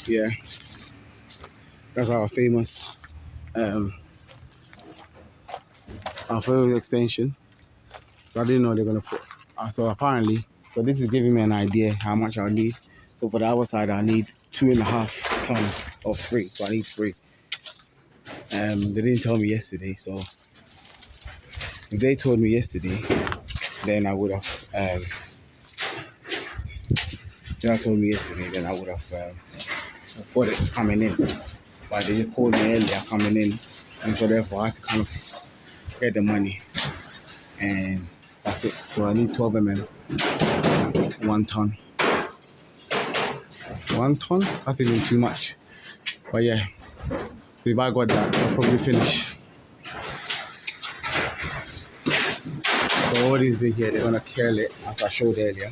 Yeah, that's our famous extension. So I didn't know they're gonna put. So apparently, so this is giving me an idea how much I'll need. So for the other side, I need 2.5 tons of 3. So I need 3. They didn't tell me yesterday. So if they told me yesterday, then I would have. Then I would have got it coming in. But they just called me earlier coming in, and so therefore I had to kind of get the money, and that's it. So I need 12 mm, 1 ton. 1 ton? That's even too much. But yeah, so if I got that, I'll probably finish. So all these big here, they're gonna curl it as I showed earlier.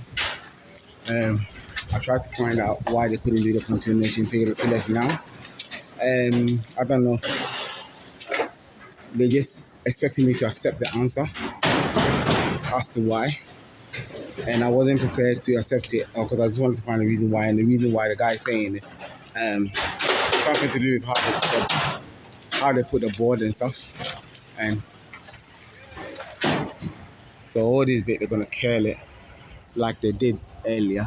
I tried to find out why they couldn't do the continuation fillers now. I don't know. They just expecting me to accept the answer as to why. And I wasn't prepared to accept it because I just wanted to find the reason why. And the reason why the guy is saying is something to do with how they put the board and stuff. And so all these bits, they're going to curl it like they did earlier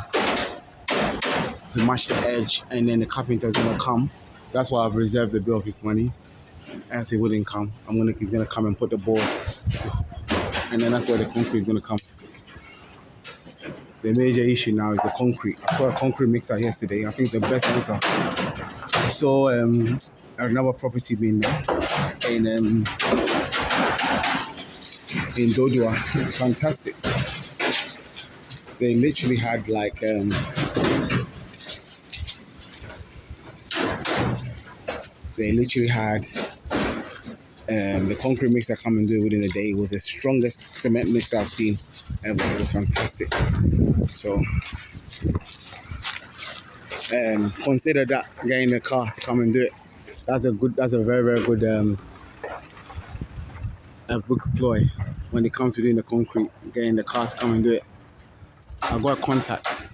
to match the edge. And then the carpenter's going to come. That's why I've reserved a bit of his money. As he wouldn't come, he's going to come and put the board. And then that's where the concrete is going to come. The major issue now is the concrete. I saw a concrete mixer yesterday. I think the best answer. I saw another property being there in Dodua. Fantastic. They literally had like the concrete mixer come and do it within a day. It was the strongest cement mixer I've seen ever. It was fantastic. So consider that, getting the car to come and do it. That's a very, very good ploy when it comes to doing the concrete, getting the car to come and do it. I got a contact.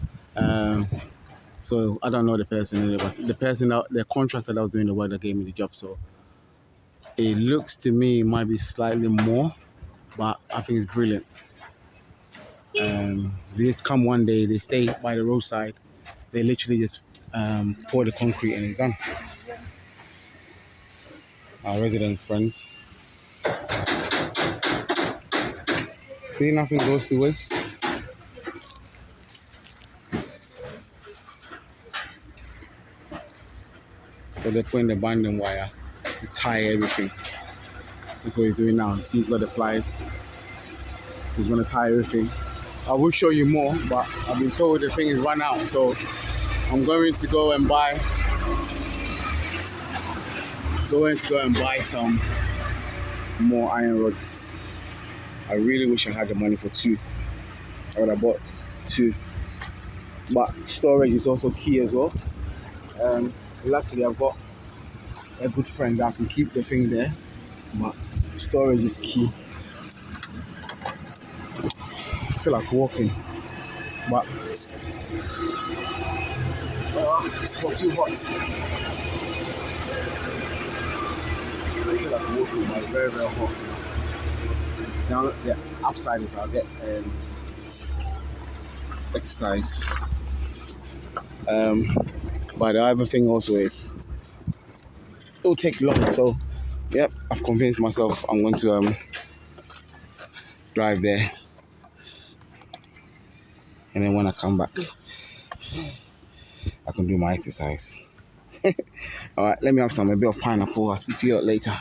So I don't know the person, but the contractor that was doing the work that gave me the job. So it looks to me it might be slightly more, but I think it's brilliant. They just come one day, they stay by the roadside, they literally just pour the concrete and it's done. Our resident friends. See, nothing goes to waste. So they're putting the binding wire to tie everything. That's what he's doing now. See, he's got the pliers. So he's gonna tie everything. I will show you more, but I've been told the thing is run out. So I'm going to go and buy some more iron rods. I really wish I had the money for 2. I would have bought 2. But storage is also key as well. Luckily I've got a good friend that can keep the thing there, but storage is key. I feel like walking, but it's not too hot. I feel like walking, but it's very, very hot. Now the upside is I'll get exercise. But the other thing also is it will take long. So yep, I've convinced myself I'm going to drive there, and then when I come back I can do my exercise. Alright, let me have a bit of pineapple. I'll speak to you later.